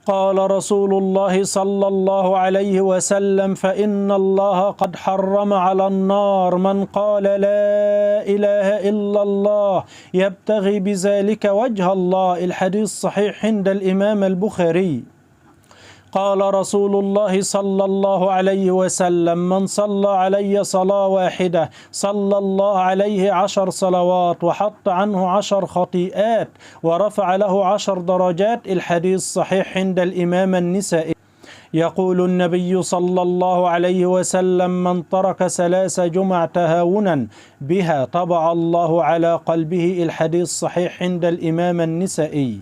قال رسول الله صلى الله عليه وسلم: فإن الله قد حرم على النار من قال لا إله إلا الله يبتغي بذلك وجه الله. الحديث صحيح عند الإمام البخاري. قال رسول الله صلى الله عليه وسلم: من صلى علي صلاة واحدة صلى الله عليه 10 صلوات وحط عنه 10 خطيئات ورفع له 10 درجات. الحديث صحيح عند الإمام النسائي. يقول النبي صلى الله عليه وسلم: من ترك 3 جمع تهاونا بها طبع الله على قلبه. الحديث صحيح عند الإمام النسائي.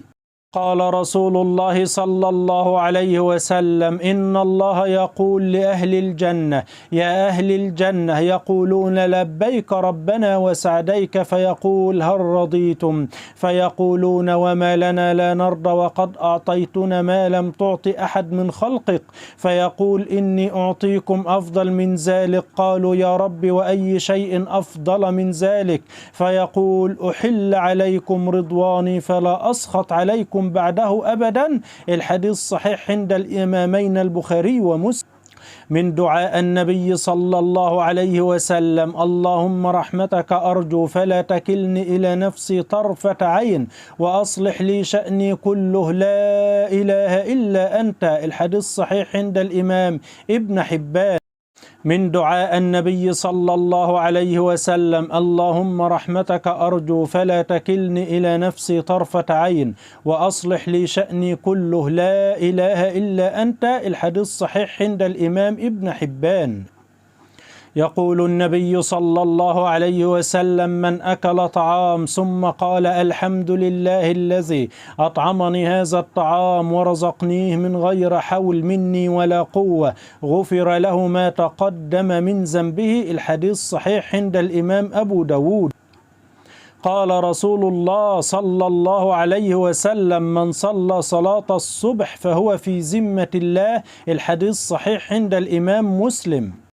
قال رسول الله صلى الله عليه وسلم: إن الله يقول لأهل الجنة: يا أهل الجنة، يقولون لبيك ربنا وسعديك، فيقول: هل رضيتم؟ فيقولون: وما لنا لا نرضى وقد أعطيتنا ما لم تعط أحد من خلقك. فيقول: إني أعطيكم أفضل من ذلك. قالوا: يا رب وأي شيء أفضل من ذلك؟ فيقول: أحل عليكم رضواني فلا أسخط عليكم بعده أبدا. الحديث صحيح عند الإمامين البخاري ومسلم. من دعاء النبي صلى الله عليه وسلم: اللهم رحمتك أرجو فلا تكلني إلى نفسي طرفة عين وأصلح لي شأني كله لا إله إلا أنت. الحديث صحيح عند الإمام ابن حبان. من دعاء النبي صلى الله عليه وسلم: اللهم رحمتك أرجو فلا تكلني إلى نفسي طرفة عين وأصلح لي شأني كله لا إله إلا أنت. الحديث صحيح عند الإمام ابن حبان. يقول النبي صلى الله عليه وسلم: من أكل طعام ثم قال الحمد لله الذي أطعمني هذا الطعام ورزقنيه من غير حول مني ولا قوة غفر له ما تقدم من ذنبه. الحديث صحيح عند الإمام أبو داود. قال رسول الله صلى الله عليه وسلم: من صلى صلاة الصبح فهو في ذمة الله. الحديث صحيح عند الإمام مسلم.